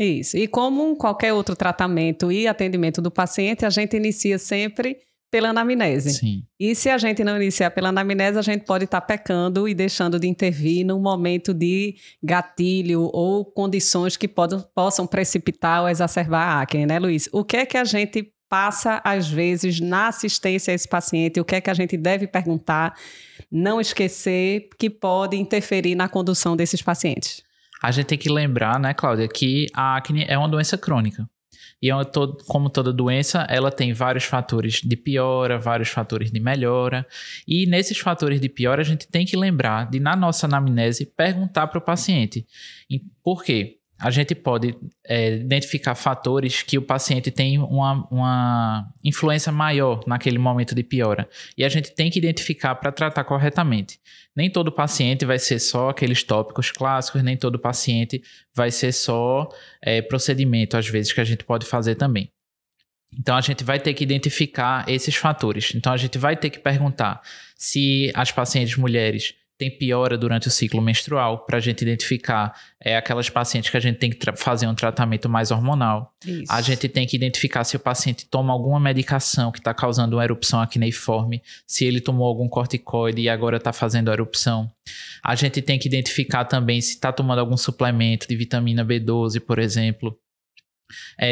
Isso. E como qualquer outro tratamento e atendimento do paciente, a gente inicia sempre pela anamnese. Sim. E se a gente não iniciar pela anamnese, a gente pode estar pecando e deixando de intervir num momento de gatilho ou condições que possam precipitar ou exacerbar a acne, né, Luiz? O que é que a gente passa, às vezes, na assistência a esse paciente? O que é que a gente deve perguntar? Não esquecer que pode interferir na condução desses pacientes. A gente tem que lembrar, né, Cláudia, que a acne é uma doença crônica. E como toda doença, ela tem vários fatores de piora, vários fatores de melhora. E nesses fatores de piora, a gente tem que lembrar de, na nossa anamnese, perguntar para o paciente. Por quê? A gente pode identificar fatores que o paciente tem uma influência maior naquele momento de piora. E a gente tem que identificar para tratar corretamente. Nem todo paciente vai ser só aqueles tópicos clássicos, nem todo paciente vai ser só procedimento, às vezes, que a gente pode fazer também. Então, a gente vai ter que identificar esses fatores. Então, a gente vai ter que perguntar se as pacientes mulheres tem piora durante o ciclo menstrual, para a gente identificar aquelas pacientes que a gente tem que fazer um tratamento mais hormonal. Isso. A gente tem que identificar se o paciente toma alguma medicação que está causando uma erupção acneiforme, se ele tomou algum corticoide e agora está fazendo erupção. A gente tem que identificar também se está tomando algum suplemento de vitamina B12, por exemplo.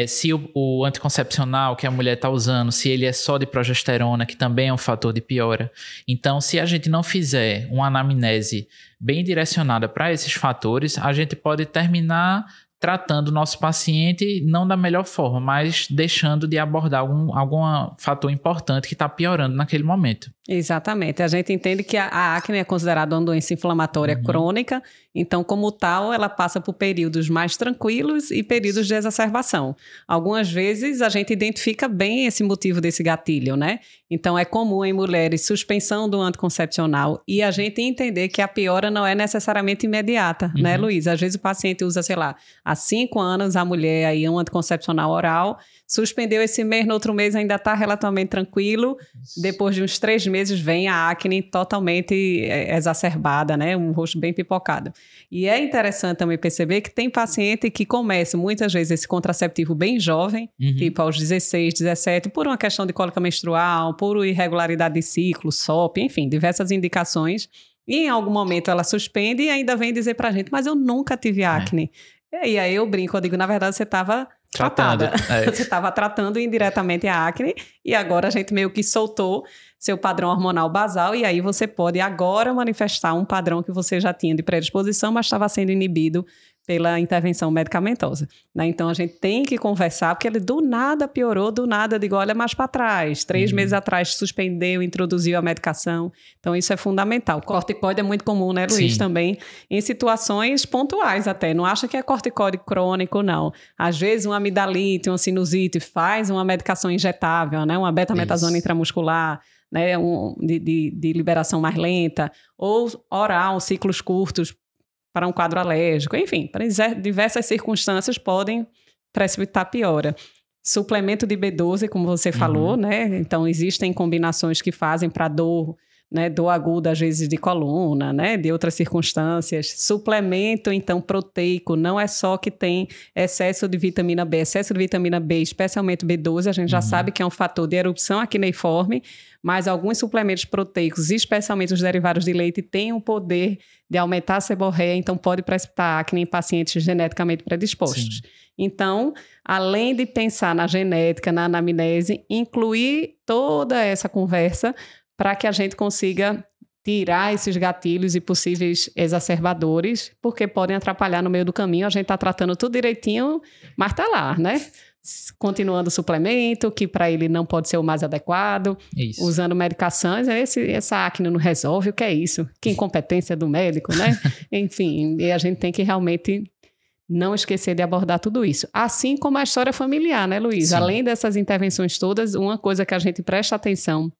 Se o anticoncepcional que a mulher está usando, se ele é só de progesterona, que também é um fator de piora. Então, se a gente não fizer uma anamnese bem direcionada para esses fatores, a gente pode terminar tratando o nosso paciente não da melhor forma, mas deixando de abordar algum fator importante que está piorando naquele momento. Exatamente. A gente entende que a acne é considerada uma doença inflamatória crônica, então, como tal, ela passa por períodos mais tranquilos e períodos de exacerbação. Algumas vezes a gente identifica bem esse motivo desse gatilho, né? Então, é comum em mulheres suspensão do anticoncepcional e a gente entender que a piora não é necessariamente imediata, né, Luiz? Às vezes o paciente usa, sei lá, há 5 anos a mulher aí um anticoncepcional oral, suspendeu esse mês, no outro mês ainda está relativamente tranquilo. Depois de uns 3 meses vem a acne totalmente exacerbada, né? Um rosto bem pipocado. E é interessante também perceber que tem paciente que começa muitas vezes esse contraceptivo bem jovem, tipo aos 16, 17, por uma questão de cólica menstrual, por irregularidade de ciclo, SOP, enfim, diversas indicações. E em algum momento ela suspende e ainda vem dizer pra gente, mas eu nunca tive acne. E aí eu brinco, eu digo, na verdade você estava tratada. Você estava tratando indiretamente a acne e agora a gente meio que soltou seu padrão hormonal basal e aí você pode agora manifestar um padrão que você já tinha de predisposição, mas estava sendo inibido pela intervenção medicamentosa, né? Então, a gente tem que conversar, porque ele do nada piorou, do nada, eu digo, olha mais para trás. 3 meses atrás suspendeu, introduziu a medicação. Então, isso é fundamental. Corticoide é muito comum, né, Luiz, também, em situações pontuais até. Não acha que é corticoide crônico, não. Às vezes, uma amidalite, uma sinusite, faz uma medicação injetável, né? Uma betametasona intramuscular, né? De liberação mais lenta, ou oral, ciclos curtos, para um quadro alérgico, enfim, para diversas circunstâncias podem precipitar piora. Suplemento de B12, como você falou, né? Então, existem combinações que fazem para dor, né? Dor aguda, às vezes, de coluna, né? De outras circunstâncias. Suplemento, então, proteico, não é só que tem excesso de vitamina B. Excesso de vitamina B, especialmente B12, a gente já sabe que é um fator de erupção acneiforme, mas alguns suplementos proteicos, especialmente os derivados de leite, têm o poder de aumentar a seborreia, então pode precipitar acne em pacientes geneticamente predispostos. Sim. Então, além de pensar na genética, na anamnese, incluir toda essa conversa para que a gente consiga tirar esses gatilhos e possíveis exacerbadores, porque podem atrapalhar no meio do caminho. A gente está tratando tudo direitinho, mas está lá, né? Continuando o suplemento, que para ele não pode ser o mais adequado, usando medicações, essa acne não resolve, o que é isso? Que incompetência do médico, né? Enfim, e a gente tem que realmente não esquecer de abordar tudo isso. Assim como a história familiar, né, Luiz? Sim. Além dessas intervenções todas, uma coisa que a gente presta atenção,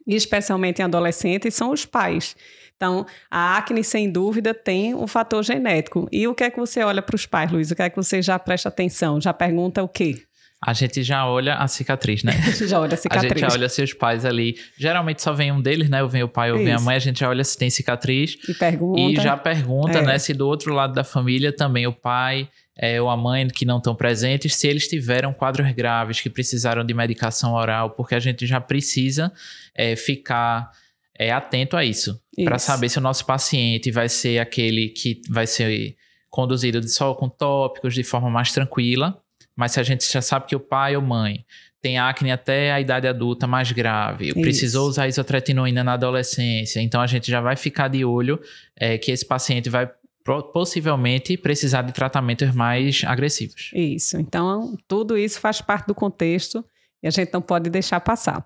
especialmente em adolescentes, são os pais. Então, a acne, sem dúvida, tem um fator genético. E o que é que você olha para os pais, Luiz? O que é que você já presta atenção? Já pergunta o quê? A gente já olha a cicatriz, né? Já olha a cicatriz. A gente já olha se os pais ali... Geralmente só vem um deles, né? Ou vem o pai ou vem a mãe. A gente já olha se tem cicatriz. E pergunta. E já pergunta, né? Se do outro lado da família também o pai ou a mãe que não estão presentes, se eles tiveram quadros graves que precisaram de medicação oral, porque a gente já precisa ficar atento a isso. Para saber se o nosso paciente vai ser aquele que vai ser conduzido só com tópicos de forma mais tranquila, mas se a gente já sabe que o pai ou mãe tem acne até a idade adulta mais grave, precisou usar isotretinoína na adolescência, então a gente já vai ficar de olho que esse paciente vai possivelmente precisar de tratamentos mais agressivos. Isso, então tudo isso faz parte do contexto e a gente não pode deixar passar.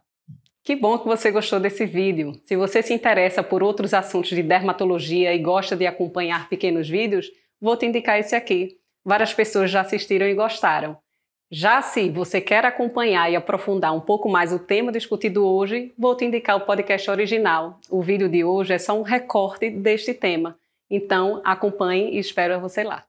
Que bom que você gostou desse vídeo. Se você se interessa por outros assuntos de dermatologia e gosta de acompanhar pequenos vídeos, vou te indicar esse aqui. Várias pessoas já assistiram e gostaram. Já se você quer acompanhar e aprofundar um pouco mais o tema discutido hoje, vou te indicar o podcast original. O vídeo de hoje é só um recorte deste tema. Então, acompanhe e espero você lá.